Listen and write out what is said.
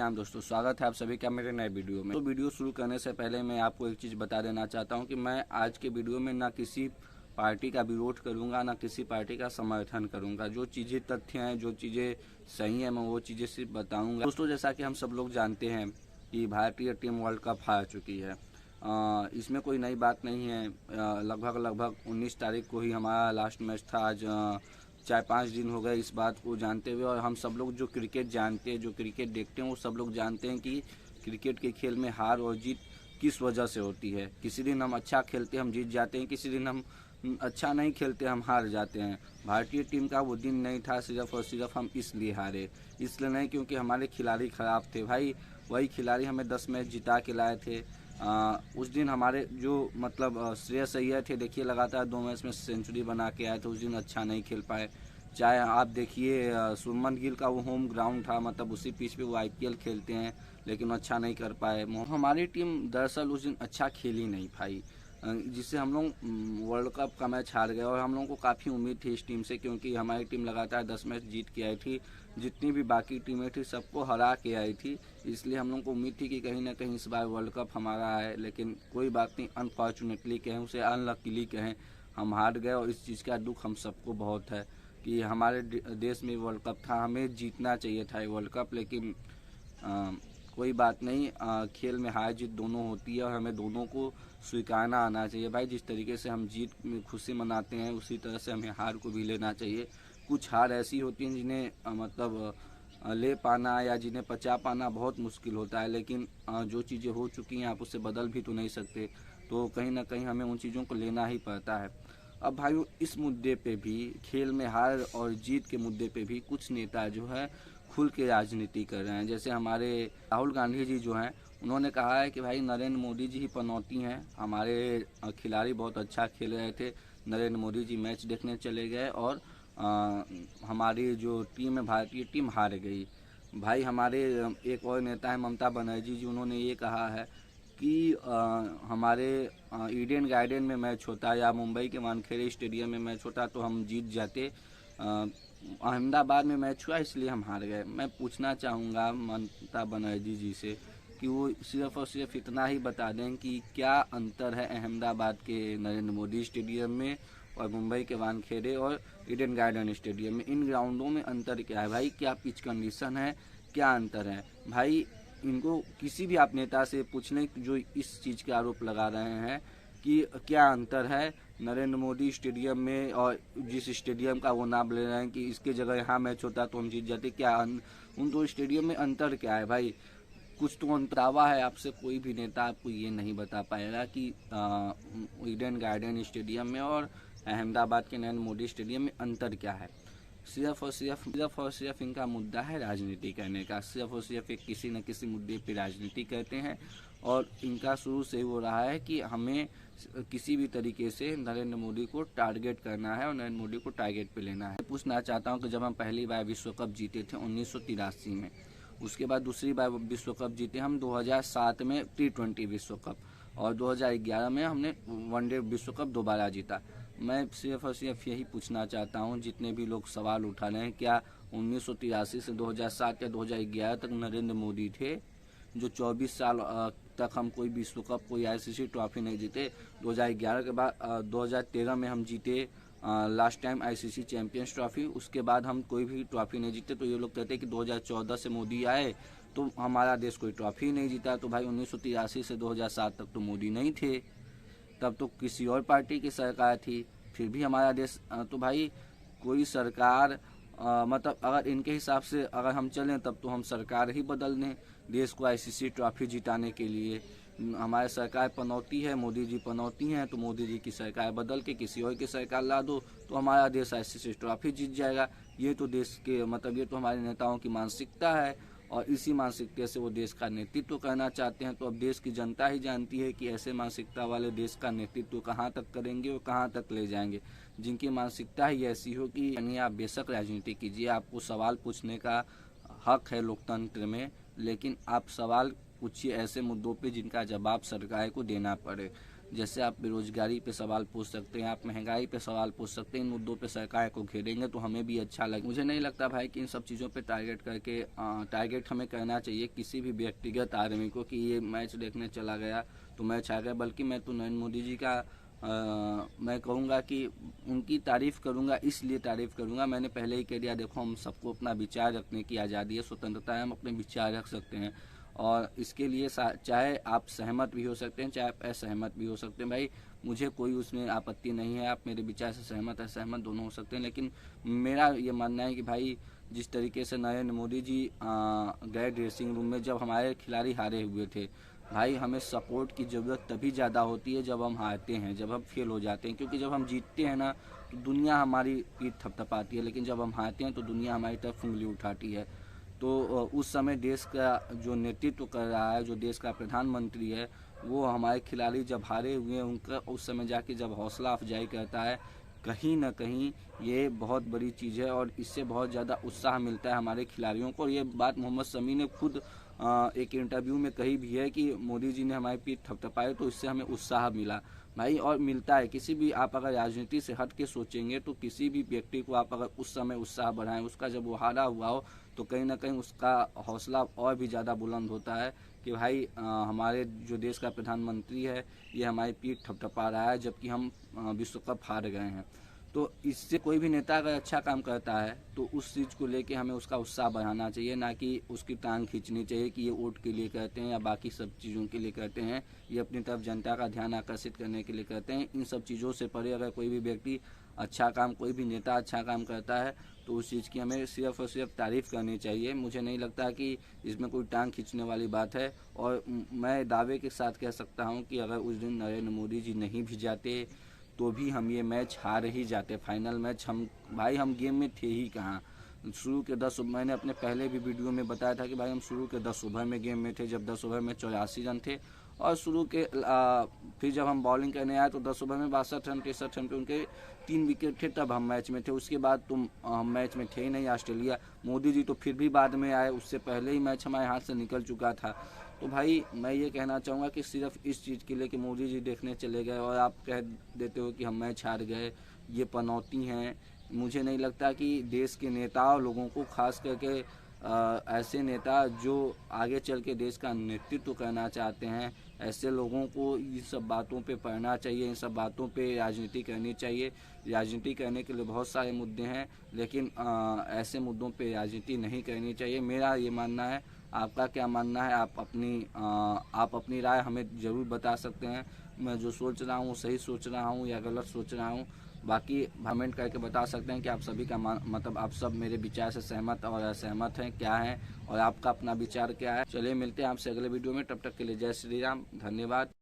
आम दोस्तों, स्वागत है आप सभी का मेरे नए वीडियो में। तो वीडियो शुरू करने से पहले मैं आपको एक चीज़ बता देना चाहता हूं कि मैं आज के वीडियो में ना किसी पार्टी का विरोध करूंगा, ना किसी पार्टी का समर्थन करूंगा। जो चीज़ें तथ्य हैं, जो चीज़ें सही हैं, मैं वो चीज़ें सिर्फ बताऊँगा। दोस्तों, जैसा कि हम सब लोग जानते हैं कि भारतीय टीम वर्ल्ड कप हार चुकी है। इसमें कोई नई बात नहीं है। लगभग 19 तारीख को ही हमारा लास्ट मैच था। आज 4-5 दिन हो गए इस बात को जानते हुए, और हम सब लोग जो क्रिकेट जानते हैं, जो क्रिकेट देखते हैं, वो सब लोग जानते हैं कि क्रिकेट के खेल में हार और जीत किस वजह से होती है। किसी दिन हम अच्छा खेलते हम जीत जाते हैं, किसी दिन हम अच्छा नहीं खेलते हम हार जाते हैं। भारतीय टीम का वो दिन नहीं था सिर्फ और सिर्फ हम इसलिए हारे। इसलिए नहीं क्योंकि हमारे खिलाड़ी ख़राब थे। भाई वही खिलाड़ी हमें 10 मैच जिता के लाए थे। उस दिन हमारे जो श्रेयस अय्यर थे, देखिए लगातार 2 मैच में सेंचुरी बना के आए थे। उस दिन अच्छा नहीं खेल पाए। चाहे आप देखिए शुभमन गिल का वो होम ग्राउंड था, उसी पिच पे वो IPL खेलते हैं, लेकिन अच्छा नहीं कर पाए। हमारी टीम दरअसल उस दिन अच्छा खेल ही नहीं पाई, जिससे हम लोग वर्ल्ड कप का मैच हार गए। और हम लोगों को काफ़ी उम्मीद थी इस टीम से, क्योंकि हमारी टीम लगातार 10 मैच जीत के आई थी। जितनी भी बाकी टीमें थी सबको हरा के आई थी। इसलिए हम लोगों को उम्मीद थी कि कहीं ना कहीं इस बार वर्ल्ड कप हमारा है। लेकिन कोई बात नहीं, अनफॉर्चुनेटली कहें, उसे अनलकीली कहें, हम हार गए। और इस चीज़ का दुख हम सबको बहुत है कि हमारे देश में वर्ल्ड कप था, हमें जीतना चाहिए था ये वर्ल्ड कप। लेकिन कोई बात नहीं, खेल में हार जीत दोनों होती है और हमें दोनों को स्वीकारना आना चाहिए। भाई जिस तरीके से हम जीत में खुशी मनाते हैं, उसी तरह से हमें हार को भी लेना चाहिए। कुछ हार ऐसी होती हैं जिन्हें ले पाना या जिन्हें पचा पाना बहुत मुश्किल होता है। लेकिन जो चीज़ें हो चुकी हैं आप उसे बदल भी तो नहीं सकते, तो कहीं ना कहीं हमें उन चीज़ों को लेना ही पड़ता है। अब भाइयों, इस मुद्दे पे भी, खेल में हार और जीत के मुद्दे पे भी कुछ नेता जो है खुल के राजनीति कर रहे हैं। जैसे हमारे राहुल गांधी जी जो हैं, उन्होंने कहा है कि भाई नरेंद्र मोदी जी ही पनौती हैं। हमारे खिलाड़ी बहुत अच्छा खेल रहे थे, नरेंद्र मोदी जी मैच देखने चले गए और हमारी जो टीम है, भारतीय टीम हार गई। भाई हमारे एक और नेता है ममता बनर्जी जी, उन्होंने ये कहा है कि हमारे ईडन गार्डन में मैच होता या मुंबई के वानखेड़े स्टेडियम में मैच होता तो हम जीत जाते। अहमदाबाद में मैच हुआ इसलिए हम हार गए। मैं पूछना चाहूँगा ममता बनर्जी जी से कि वो सिर्फ और सिर्फ इतना ही बता दें कि क्या अंतर है अहमदाबाद के नरेंद्र मोदी स्टेडियम में और मुंबई के वानखेड़े और ईडन गार्डन स्टेडियम में। इन ग्राउंडों में अंतर क्या है भाई? क्या पिच कंडीशन है? क्या अंतर है भाई? इनको किसी भी आप नेता से पूछ लें जो इस चीज़ के आरोप लगा रहे हैं कि क्या अंतर है नरेंद्र मोदी स्टेडियम में और जिस स्टेडियम का वो नाम ले रहे हैं कि इसके जगह यहाँ मैच होता तो हम जीत जाते। क्या उन दो स्टेडियम में अंतर क्या है भाई? कुछ तो अंतरावा है। आपसे कोई भी नेता आपको ये नहीं बता पाएगा कि ईडन गार्डन स्टेडियम में और अहमदाबाद के नरेंद्र मोदी स्टेडियम में अंतर क्या है। सिर्फ और सिर्फ इनका मुद्दा है राजनीति करने का। सिर्फ और सिर्फ एक किसी न किसी मुद्दे पे राजनीति करते हैं और इनका शुरू से वो रहा है कि हमें किसी भी तरीके से नरेंद्र मोदी को टारगेट करना है और नरेंद्र मोदी को टारगेट पे लेना है। पूछना चाहता हूँ कि जब हम पहली बार विश्व कप जीते थे 1983 में, उसके बाद दूसरी बार विश्व कप जीते हम 2007 में T20 विश्व कप, और 2011 में हमने वनडे विश्व कप दोबारा जीता। मैं सिर्फ और सिर्फ यही पूछना चाहता हूँ, जितने भी लोग सवाल उठा रहे हैं, क्या 1983 से 2007 या 2011 तक नरेंद्र मोदी थे जो 24 साल तक हम कोई विश्व कप, कोई ICC ट्रॉफी नहीं जीते? 2011 के बाद 2013 में हम जीते last time ICC champions trophy. उसके बाद हम कोई भी ट्रॉफी नहीं जीते। तो ये लोग कहते हैं कि 2014 से मोदी आए तो हमारा देश कोई ट्रॉफी नहीं जीता। तो भाई 1983 से 2007 तक तो मोदी नहीं थे, तब तो किसी और पार्टी की सरकार थी, फिर भी हमारा देश तो भाई कोई सरकार अगर इनके हिसाब से अगर हम चलें तब तो हम सरकार ही बदल दें देश को ICC ट्रॉफी जिताने के लिए। हमारे सरकार पनौती है, मोदी जी पनौती हैं, तो मोदी जी की सरकार बदल के किसी और की सरकार ला दो तो हमारा देश ICC ट्रॉफी जीत जाएगा। ये तो देश के ये तो हमारे नेताओं की मानसिकता है और इसी मानसिकता से वो देश का नेतृत्व करना चाहते हैं। तो अब देश की जनता ही जानती है कि ऐसे मानसिकता वाले देश का नेतृत्व कहाँ तक करेंगे और कहाँ तक ले जाएंगे। जिनकी मानसिकता ही ऐसी हो कि यानी आप बेशक राजनीति कीजिए, आपको सवाल पूछने का हक है लोकतंत्र में, लेकिन आप सवाल पूछिए ऐसे मुद्दों पे जिनका जवाब सरकार को देना पड़े। जैसे आप बेरोजगारी पे सवाल पूछ सकते हैं, आप महंगाई पे सवाल पूछ सकते हैं। इन मुद्दों पे सरकार को घेरेंगे तो हमें भी अच्छा लगे। मुझे नहीं लगता भाई कि इन सब चीज़ों पे टारगेट हमें करना चाहिए किसी भी व्यक्तिगत आदमी को कि ये मैच देखने चला गया तो मैच आ गया। बल्कि मैं तो नरेंद्र मोदी जी का मैं कहूँगा कि उनकी तारीफ़ करूँगा, इसलिए तारीफ़ करूँगा, मैंने पहले ही कह दिया, देखो हम सबको अपना विचार रखने की आज़ादी है, स्वतंत्रता है, हम अपने विचार रख सकते हैं। और इसके लिए चाहे आप सहमत भी हो सकते हैं, चाहे आप असहमत भी हो सकते हैं। भाई मुझे कोई उसमें आपत्ति नहीं है, आप मेरे विचार से सहमत असहमत दोनों हो सकते हैं। लेकिन मेरा ये मानना है कि भाई जिस तरीके से नरेंद्र मोदी जी गए ड्रेसिंग रूम में, जब हमारे खिलाड़ी हारे हुए थे, भाई हमें सपोर्ट की ज़रूरत तभी ज़्यादा होती है जब हम हारते हैं, जब हम फेल हो जाते हैं। क्योंकि जब हम जीतते हैं ना तो दुनिया हमारी पीठ थपथपाती है, लेकिन जब हम हारते हैं तो दुनिया हमारी तरफ उंगली उठाती है। तो उस समय देश का जो नेतृत्व कर रहा है, जो देश का प्रधानमंत्री है, वो हमारे खिलाड़ी जब हारे हुए हैं उनका उस समय जाके जब हौसला अफजाई करता है, कहीं ना कहीं ये बहुत बड़ी चीज़ है। और इससे बहुत ज़्यादा उत्साह मिलता है हमारे खिलाड़ियों को। और ये बात मोहम्मद शमी ने खुद एक इंटरव्यू में कही भी है कि मोदी जी ने हमारी पीठ थपथपाई तो इससे हमें उत्साह मिला। भाई और मिलता है, किसी भी आप अगर राजनीति से हट के सोचेंगे तो किसी भी व्यक्ति को आप अगर उस समय उत्साह बढ़ाएं, उसका जब वो हारा हुआ हो तो कहीं ना कहीं उसका हौसला और भी ज़्यादा बुलंद होता है कि भाई हमारे जो देश का प्रधानमंत्री है ये हमारी पीठ थपथपा रहा है, जबकि हम विश्व कप हार गए हैं। तो इससे कोई भी नेता अगर अच्छा काम करता है तो उस चीज़ को लेके हमें उसका उत्साह बढ़ाना चाहिए, ना कि उसकी टांग खींचनी चाहिए कि ये वोट के लिए करते हैं या बाकी सब चीज़ों के लिए करते हैं, ये अपनी तरफ जनता का ध्यान आकर्षित करने के लिए करते हैं। इन सब चीज़ों से परे अगर कोई भी व्यक्ति अच्छा काम, कोई भी नेता अच्छा काम करता है तो उस चीज़ की हमें सिर्फ और सिर्फ तारीफ़ करनी चाहिए। मुझे नहीं लगता कि इसमें कोई टांग खींचने वाली बात है। और मैं दावे के साथ कह सकता हूँ कि अगर उस दिन नरेंद्र मोदी जी नहीं भी जाते तो भी हम ये मैच हार ही जाते। फाइनल मैच हम गेम में थे ही कहाँ। शुरू के 10 मैंने अपने पहले भी वीडियो में बताया था कि भाई हम शुरू के 10 ओवर में गेम में थे, जब 10 ओवर में 84 रन थे। और शुरू के फिर जब हम बॉलिंग करने आए तो 10 ओवर में 62 रन 63 रन पे उनके 3 विकेट थे, तब हम मैच में थे। उसके बाद हम मैच में थे ही नहीं। ऑस्ट्रेलिया, मोदी जी तो फिर भी बाद में आए, उससे पहले ही मैच हमारे हाथ से निकल चुका था। तो भाई मैं ये कहना चाहूँगा कि सिर्फ इस चीज़ के लिए कि मोदी जी देखने चले गए और आप कह देते हो कि हम मैच हार गए, ये पनौती हैं। मुझे नहीं लगता कि देश के नेता और लोगों को, खास करके ऐसे नेता जो आगे चल के देश का नेतृत्व करना चाहते हैं, ऐसे लोगों को इन सब बातों पे पढ़ना चाहिए, इन सब बातों पे राजनीति करनी चाहिए। राजनीति करने के लिए बहुत सारे मुद्दे हैं, लेकिन ऐसे मुद्दों पे राजनीति नहीं करनी चाहिए, मेरा ये मानना है। आपका क्या मानना है? आप अपनी राय हमें ज़रूर बता सकते हैं। मैं जो सोच रहा हूँ सही सोच रहा हूँ या गलत सोच रहा हूँ, बाकी कमेंट करके बता सकते हैं कि आप सभी का मतलब आप सब मेरे विचार से सहमत और असहमत हैं क्या हैं, और आपका अपना विचार क्या है। चलिए मिलते हैं आपसे अगले वीडियो में, तब तक के लिए जय श्री राम, धन्यवाद।